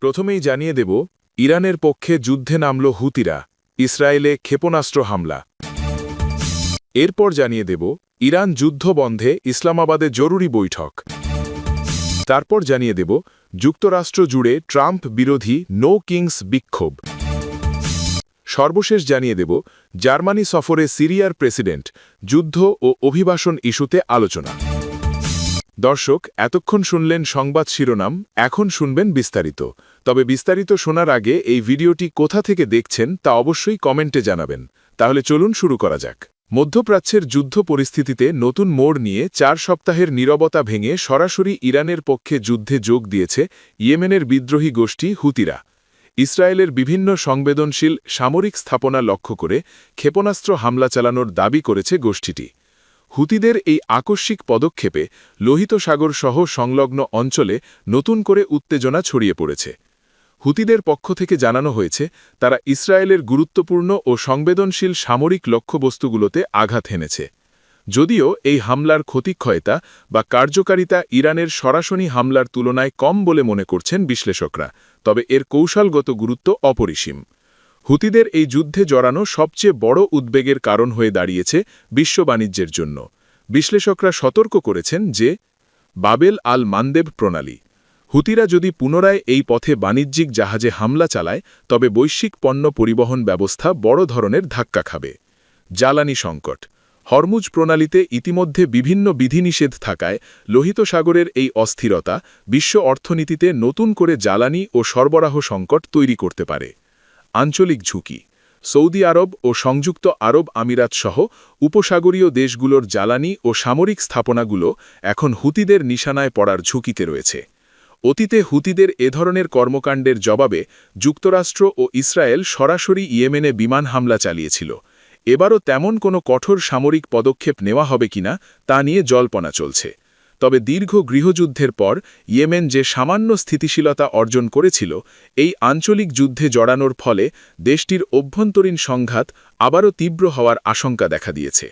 প্রথমেই জানিয়ে দেব, ইরানের পক্ষে যুদ্ধে নামল হুতিরা, ইসরায়েলে ক্ষেপণাস্ত্র হামলা। এরপর জানিয়ে দেব, ইরান যুদ্ধ বন্ধে ইসলামাবাদে জরুরি বৈঠক। তারপর জানিয়ে দেব, যুক্তরাষ্ট্র জুড়ে ট্রাম্প বিরোধী নো কিংস বিক্ষোভ। সর্বশেষ জানিয়ে দেব, জার্মানি সফরে সিরিয়ার প্রেসিডেন্ট, যুদ্ধ ও অভিবাসন ইস্যুতে আলোচনা। দর্শক, এতক্ষণ শুনলেন সংবাদ শিরোনাম, এখন শুনবেন বিস্তারিত। তবে বিস্তারিত শোনার আগে এই ভিডিওটি কোথা থেকে দেখছেন তা অবশ্যই কমেন্টে জানাবেন। তাহলে চলুন শুরু করা যাক। মধ্যপ্রাচ্যের যুদ্ধ পরিস্থিতিতে নতুন মোড় নিয়ে 4 সপ্তাহের নীরবতা ভেঙে সরাসরি ইরানের পক্ষে যুদ্ধে যোগ দিয়েছে ইয়েমেনের বিদ্রোহী গোষ্ঠী হুতিরা। ইসরায়েলের বিভিন্ন সংবেদনশীল সামরিক স্থাপনা লক্ষ্য করে ক্ষেপণাস্ত্র হামলা চালানোর দাবি করেছে গোষ্ঠীটি। হুতিদের এই আকস্মিক পদক্ষেপে লোহিত সাগর সহ সংলগ্ন অঞ্চলে নতুন করে উত্তেজনা ছড়িয়ে পড়েছে। হুতিদের পক্ষ থেকে জানানো হয়েছে, তারা ইসরায়েলের গুরুত্বপূর্ণ ও সংবেদনশীল সামরিক লক্ষ্যবস্তুগুলোতে আঘাত হেনেছে। যদিও এই হামলার ক্ষতিক্ষয়তা বা কার্যকারিতা ইরানের সরাসরি হামলার তুলনায় কম বলে মনে করছেন বিশ্লেষকরা, তবে এর কৌশলগত গুরুত্ব অপরিসীম। হুতিদের এই যুদ্ধে জড়ানো সবচেয়ে বড় উদ্বেগের কারণ হয়ে দাঁড়িয়েছে বিশ্ব বাণিজ্যের জন্য। বিশ্লেষকরা সতর্ক করেছেন যে বাবেল আল মান্দেব প্রণালী, হুতিরা যদি পুনরায় এই পথে বাণিজ্যিক জাহাজে হামলা চালায় তবে বৈশ্বিক পণ্য পরিবহন ব্যবস্থা বড় ধরনের ধাক্কা খাবে। জ্বালানি সংকট, হরমুজ প্রণালীতে ইতিমধ্যে বিভিন্ন বিধিনিষেধ থাকায় লোহিত সাগরের এই অস্থিরতা বিশ্ব অর্থনীতিতে নতুন করে জ্বালানি ও সরবরাহ সংকট তৈরি করতে পারে। আঞ্চলিক ঝুঁকি, সৌদি আরব ও সংযুক্ত আরব আমিরাত সহ উপসাগরীয় দেশগুলোর জ্বালানি ও সামরিক স্থাপনাগুলো এখন হুতিদের নিশানায় পড়ার ঝুঁকিতে রয়েছে। অতীতে হুতিদের এ ধরনের কর্মকাণ্ডের জবাবে যুক্তরাষ্ট্র ও ইসরায়েল সরাসরি ইয়েমেনে বিমান হামলা চালিয়েছিল। এবারও তেমন কোনো কঠোর সামরিক পদক্ষেপ নেওয়া হবে কিনা তা নিয়ে জল্পনা চলছে। তবে দীর্ঘ গৃহযুদ্ধের পর ইয়েমেন যে সামান্য স্থিতিশীলতা অর্জন করেছিল, এই আঞ্চলিক যুদ্ধে জড়ানোর ফলে দেশটির অভ্যন্তরীণ সংঘাত আবারও তীব্র হওয়ার আশঙ্কা দেখা দিয়েছে।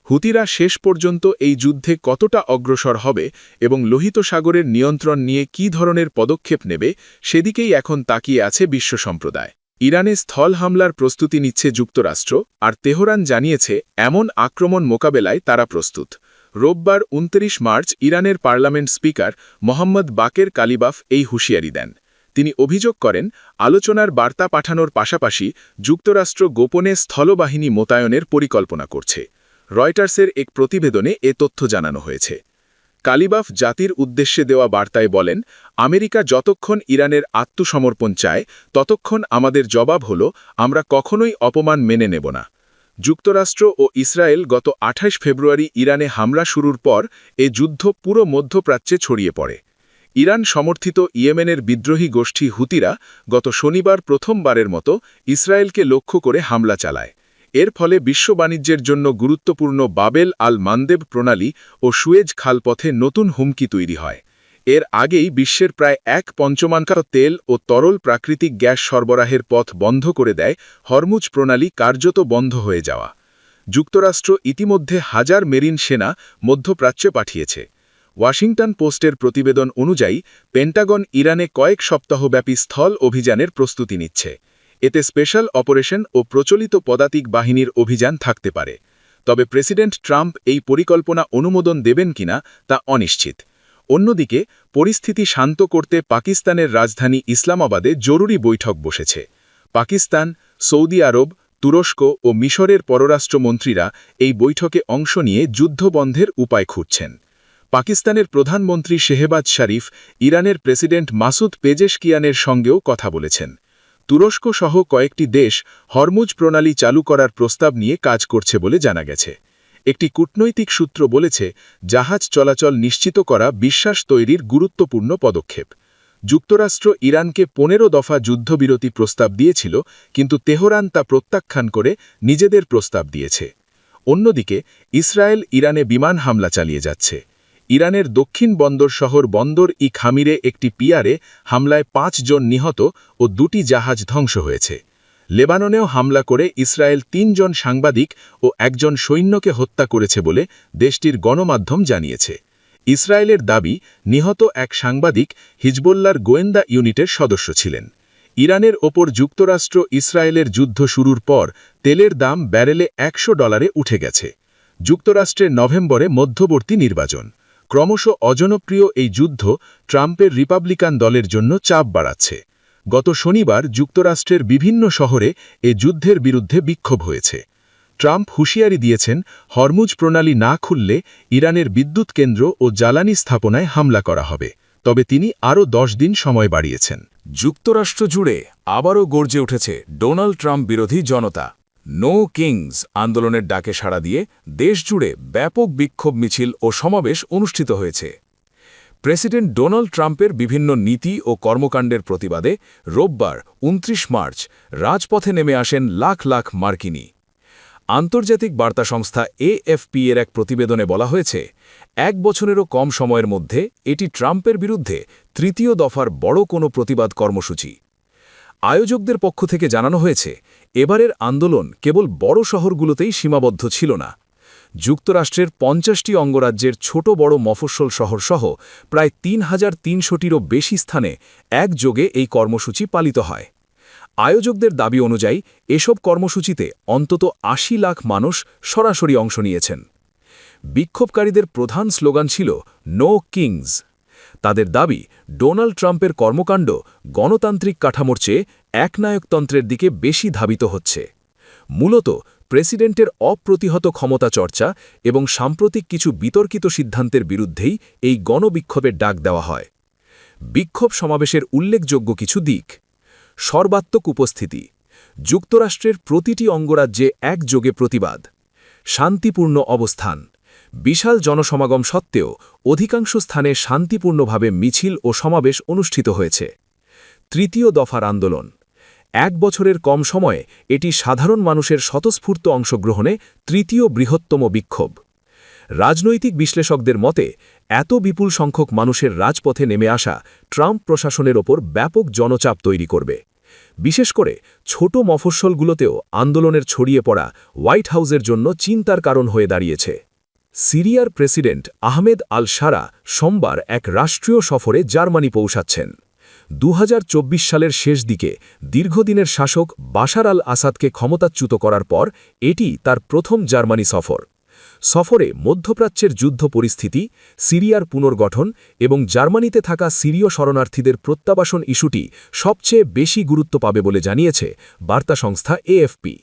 হুতিরা শেষ পর্যন্ত এই যুদ্ধে কতটা অগ্রসর হবে এবং লোহিত সাগরের নিয়ন্ত্রণ নিয়ে কী ধরনের পদক্ষেপ নেবে, সেদিকেই এখন তাকিয়ে আছে বিশ্ব সম্প্রদায়। ইরানে স্থল হামলার প্রস্তুতি নিচ্ছে যুক্তরাষ্ট্র, আর তেহরান জানিয়েছে এমন আক্রমণ মোকাবেলায় তারা প্রস্তুত। রোববার 29 মার্চ ইরানের পার্লামেন্ট স্পিকার মোহাম্মদ বাকের কালিবাফ এই হুঁশিয়ারি দেন। তিনি অভিযোগ করেন, আলোচনার বার্তা পাঠানোর পাশাপাশি যুক্তরাষ্ট্র গোপনে স্থলবাহিনী মোতায়েনের পরিকল্পনা করছে। রয়টার্সের এক প্রতিবেদনে এ তথ্য জানানো হয়েছে। কালিবাফ জাতির উদ্দেশ্যে দেওয়া বার্তায় বলেন, আমেরিকা যতক্ষণ ইরানের আত্মসমর্পণ চায় ততক্ষণ আমাদের জবাব হল, আমরা কখনোই অপমান মেনে নেব না। যুক্তরাষ্ট্র ও ইসরায়েল গত 28 ফেব্রুয়ারি ইরানে হামলা শুরুর পর এ যুদ্ধ পুরো মধ্যপ্রাচ্যে ছড়িয়ে পড়ে। ইরান সমর্থিত ইয়েমেনের বিদ্রোহী গোষ্ঠী হুতিরা গত শনিবার প্রথমবারের মতো ইসরায়েলকে লক্ষ্য করে হামলা চালায়। এর ফলে বিশ্ব বাণিজ্যের জন্য গুরুত্বপূর্ণ বাবেল আল মান্দেব প্রণালী ও সুয়েজ খালপথে নতুন হুমকি তৈরি হয়। এর আগেই বিশ্বের প্রায় 1/5 তেল ও তরল প্রাকৃতিক গ্যাস সরবরাহের পথ বন্ধ করে দেয় হরমুজ প্রণালী কার্যত বন্ধ হয়ে যাওয়া। যুক্তরাষ্ট্র ইতিমধ্যে হাজার মেরিন সেনা মধ্যপ্রাচ্যে পাঠিয়েছে। ওয়াশিংটন পোস্টের প্রতিবেদন অনুযায়ী পেন্টাগন ইরানে কয়েক সপ্তাহব্যাপী স্থল অভিযানের প্রস্তুতি নিচ্ছে। এতে স্পেশাল অপারেশন ও প্রচলিত পদাতিক বাহিনীর অভিযান থাকতে পারে। তবে প্রেসিডেন্ট ট্রাম্প এই পরিকল্পনা অনুমোদন দেবেন কিনা তা অনিশ্চিত। অন্যদিকে পরিস্থিতি শান্ত করতে পাকিস্তানের রাজধানী ইসলামাবাদে জরুরি বৈঠক বসেছে। পাকিস্তান, সৌদি আরব, তুরস্ক ও মিশরের পররাষ্ট্রমন্ত্রীরা এই বৈঠকে অংশ নিয়ে যুদ্ধবন্ধের উপায় খুঁজছেন। পাকিস্তানের প্রধানমন্ত্রী শেহবাজ শরীফ ইরানের প্রেসিডেন্ট মাসুদ পেজেশকিয়ানের সঙ্গেও কথা বলেছেন। তুরস্ক সহ কয়েকটি দেশ হরমুজ প্রণালী চালু করার প্রস্তাব নিয়ে কাজ করছে বলে জানা গেছে। একটি কূটনৈতিক সূত্র বলেছে, জাহাজ চলাচল নিশ্চিত করা বিশ্বাস তৈরির গুরুত্বপূর্ণ পদক্ষেপ। যুক্তরাষ্ট্র ইরানকে 15 দফা যুদ্ধবিরতি প্রস্তাব দিয়েছিল, কিন্তু তেহরান তা প্রত্যাখ্যান করে নিজেদের প্রস্তাব দিয়েছে। অন্যদিকে ইসরায়েল ইরানে বিমান হামলা চালিয়ে যাচ্ছে। ইরানের দক্ষিণ বন্দর শহর বন্দর ই খামিরে একটি পিয়ারে হামলায় 5 জন নিহত ও 2টি জাহাজ ধ্বংস হয়েছে। লেবাননেও হামলা করে ইসরায়েল 3 জন সাংবাদিক ও 1 জন সৈন্যকে হত্যা করেছে বলে দেশটির গণমাধ্যম জানিয়েছে। ইসরায়েলের দাবি নিহত এক সাংবাদিক হিজবুল্লাহর গোয়েন্দা ইউনিটের সদস্য ছিলেন। ইরানের ওপর যুক্তরাষ্ট্র ইসরায়েলের যুদ্ধ শুরুর পর তেলের দাম ব্যারেলে $100 উঠে গেছে। যুক্তরাষ্ট্রের নভেম্বরে মধ্যবর্তী নির্বাচন। ক্রমশ অজনপ্রিয় এই যুদ্ধ ট্রাম্পের রিপাবলিকান দলের জন্য চাপ বাড়াচ্ছে। গত শনিবার যুক্তরাষ্ট্রের বিভিন্ন শহরে এ যুদ্ধের বিরুদ্ধে বিক্ষোভ হয়েছে। ট্রাম্প হুঁশিয়ারি দিয়েছেন, হরমুজ প্রণালী না খুললে ইরানের বিদ্যুৎ কেন্দ্র ও জ্বালানি স্থাপনায় হামলা করা হবে। তবে তিনি আরও 10 দিন সময় বাড়িয়েছেন। যুক্তরাষ্ট্র জুড়ে আবারও গর্জে উঠেছে ডোনাল্ড ট্রাম্প বিরোধী জনতা। নো কিংস আন্দোলনের ডাকে সাড়া দিয়ে দেশজুড়ে ব্যাপক বিক্ষোভ মিছিল ও সমাবেশ অনুষ্ঠিত হয়েছে। প্রেসিডেন্ট ডোনাল্ড ট্রাম্পের বিভিন্ন নীতি ও কর্মকাণ্ডের প্রতিবাদে রোববার 29 মার্চ রাজপথে নেমে আসেন লাখ লাখ মার্কিনী। আন্তর্জাতিক বার্তা সংস্থা এএফপি এর এক প্রতিবেদনে বলা হয়েছে, 1 বছরেরও কম সময়ের মধ্যে এটি ট্রাম্পের বিরুদ্ধে তৃতীয় দফার বড় কোনো প্রতিবাদ কর্মসূচি। আয়োজকদের পক্ষ থেকে জানানো হয়েছে, এবারের আন্দোলন কেবল বড় শহরগুলোতেই সীমাবদ্ধ ছিল না। যুক্তরাষ্ট্রের 50টি অঙ্গরাজ্যের ছোট বড় মফস্বল শহরসহ প্রায় 3300টিরও বেশি স্থানে একযোগে এই কর্মসূচি পালিত হয়। আয়োজকদের দাবি অনুযায়ী এসব কর্মসূচিতে অন্তত 80 লাখ মানুষ সরাসরি অংশ নিয়েছেন। বিক্ষোভকারীদের প্রধান স্লোগান ছিল নো কিংস। তাদের দাবি, ডোনাল্ড ট্রাম্পের কর্মকাণ্ড গণতান্ত্রিক কাঠামোর চেয়ে একনায়কতন্ত্রের দিকে বেশি ধাবিত হচ্ছে। মূলত প্রেসিডেন্টের অপ্রতিহত ক্ষমতা চর্চা এবং সাম্প্রতিক কিছু বিতর্কিত সিদ্ধান্তের বিরুদ্ধেই এই গণবিক্ষোভের ডাক দেওয়া হয়। বিক্ষোভ সমাবেশের উল্লেখযোগ্য কিছু দিক: সর্বাত্মক উপস্থিতি, যুক্তরাষ্ট্রের প্রতিটি অঙ্গরাজ্যে একযোগে প্রতিবাদ, শান্তিপূর্ণ অবস্থান, বিশাল জনসমাগম সত্ত্বেও অধিকাংশ স্থানে শান্তিপূর্ণভাবে মিছিল ও সমাবেশ অনুষ্ঠিত হয়েছে। তৃতীয় দফার আন্দোলন, 1 বছরের কম সময়ে এটি সাধারণ মানুষের স্বতঃস্ফূর্ত অংশগ্রহণে তৃতীয় বৃহত্তম বিক্ষোভ। রাজনৈতিক বিশ্লেষকদের মতে, এত বিপুল সংখ্যক মানুষের রাজপথে নেমে আসা ট্রাম্প প্রশাসনের ওপর ব্যাপক জনচাপ তৈরি করবে। বিশেষ করে ছোট মফস্বলগুলোতেও আন্দোলনের ছড়িয়ে পড়া হোয়াইট হাউসের জন্য চিন্তার কারণ হয়ে দাঁড়িয়েছে। সিরিয়ার প্রেসিডেন্ট আহমেদ আল-শারা সোমবার এক রাষ্ট্রীয় সফরে জার্মানি পৌঁছাচ্ছেন। 2024 সালের শেষ দিকে দীর্ঘদিনের শাসক বাশার আল আসাদকে ক্ষমতাচ্যুত করার পর এটি তার প্রথম জার্মানি সফর। সফরে মধ্যপ্রাচ্যের যুদ্ধ পরিস্থিতি, সিরিয়ার পুনর্গঠন এবং জার্মানিতে থাকা সিরীয় শরণার্থীদের প্রত্যাবাসন ইস্যুটি সবচেয়ে বেশি গুরুত্ব পাবে বলে জানিয়েছে বার্তা সংস্থা এএফপি।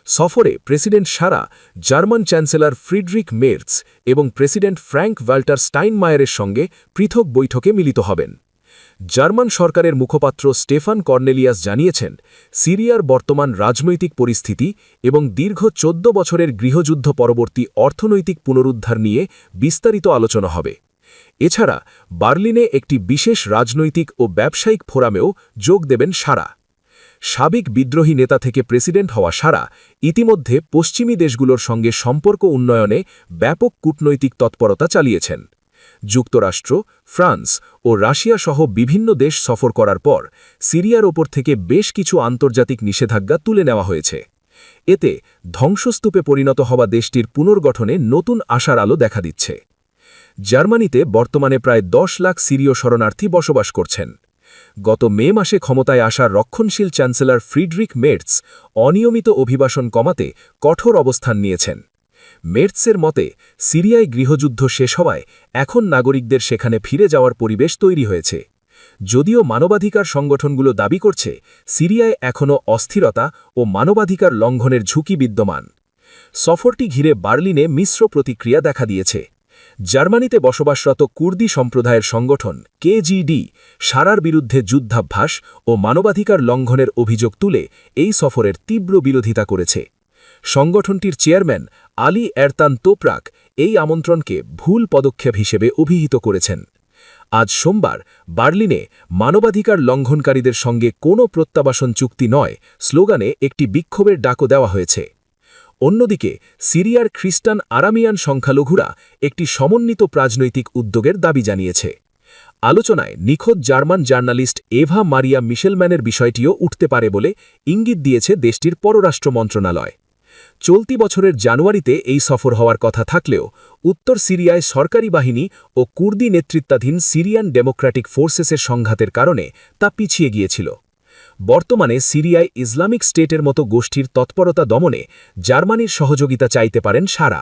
সফরে president Sharaa German chancellor Friedrich Merz এবং প্রেসিডেন্ট ফ্র্যাঙ্ক ভাল্টার স্টাইনমায়ারের সঙ্গে পৃথক বৈঠকে মিলিত হবেন। জার্মান সরকারের মুখপাত্র স্টেফান কর্নেলিয়াস জানিয়েছেন, সিরিয়ার বর্তমান রাজনৈতিক পরিস্থিতি এবং দীর্ঘ 14 বছরের গৃহযুদ্ধ পরবর্তী অর্থনৈতিক পুনরুদ্ধার নিয়ে বিস্তারিত আলোচনা হবে। এছাড়া বার্লিনে একটি বিশেষ রাজনৈতিক ও ব্যবসায়িক ফোরামেও যোগ দেবেন শারা। সাবেক বিদ্রোহী নেতা থেকে প্রেসিডেন্ট হওয়া শারা ইতিমধ্যে পশ্চিমী দেশগুলোর সঙ্গে সম্পর্ক উন্নয়নে ব্যাপক কূটনৈতিক তৎপরতা চালিয়েছেন। যুক্তরাষ্ট্র, ফ্রান্স ও রাশিয়া সহ বিভিন্ন দেশ সফর করার পর সিরিয়ার ওপর থেকে বেশ কিছু আন্তর্জাতিক নিষেধাজ্ঞা তুলে নেওয়া হয়েছে। এতে ধ্বংসস্তূপে পরিণত হওয়া দেশটির পুনর্গঠনে নতুন আশার আলো দেখা দিচ্ছে। জার্মানিতে বর্তমানে প্রায় 10 লাখ সিরীয় শরণার্থী বসবাস করছেন। গত মে মাসে ক্ষমতায় আসা রক্ষণশীল চ্যান্সেলর ফ্রিডরিখ মের্জ অনিয়মিত অভিবাসন কমাতে কঠোর অবস্থান নিয়েছেন। মের্জের মতে, সিরিয়ায় গৃহযুদ্ধ শেষ হওয়ায় এখন নাগরিকদের সেখানে ফিরে যাওয়ার পরিবেশ তৈরি হয়েছে। যদিও মানবাধিকার সংগঠনগুলো দাবি করছে, সিরিয়ায় এখনও অস্থিরতা ও মানবাধিকার লঙ্ঘনের ঝুঁকি বিদ্যমান। সফরটি ঘিরে বার্লিনে মিশ্র প্রতিক্রিয়া দেখা দিয়েছে। জার্মানিতে বসবাসরত কুর্দি সম্প্রদায়ের সংগঠন কেজিডি শারার বিরুদ্ধে যুদ্ধাভ্যাস ও মানবাধিকার লঙ্ঘনের অভিযোগ তুলে এই সফরের তীব্র বিরোধিতা করেছে। সংগঠনটির চেয়ারম্যান আলী এরতান তোপরাক এই আমন্ত্রণকে ভুল পদক্ষেপ হিসেবে অভিহিত করেছেন। আজ সোমবার বার্লিনে মানবাধিকার লঙ্ঘনকারীদের সঙ্গে কোনো প্রত্যাবাসন চুক্তি নয় স্লোগানে একটি বিক্ষোভের ডাকও দেওয়া হয়েছে। অন্যদিকে সিরিয়ার খ্রিস্টান আরামিয়ান সংখ্যালঘুরা একটি সমন্বিত রাজনৈতিক উদ্যোগের দাবি জানিয়েছে। আলোচনায় নিখোঁজ জার্মান জার্নালিস্ট এভা মারিয়া মিশেলম্যানের বিষয়টিও উঠতে পারে বলে ইঙ্গিত দিয়েছে দেশটির পররাষ্ট্র মন্ত্রণালয়। চলতি বছরের জানুয়ারিতে এই সফর হওয়ার কথা থাকলেও উত্তর সিরিয়ায় সরকারি বাহিনী ও কুর্দি নেতৃত্বাধীন সিরিয়ান ডেমোক্র্যাটিক ফোর্সেসের সংঘাতের কারণে তা পিছিয়ে গিয়েছিল। বর্তমানে সিরিয়ায় ইসলামিক স্টেটের মতো গোষ্ঠীর তৎপরতা দমনে জার্মানির সহযোগিতা চাইতে পারেন সারা।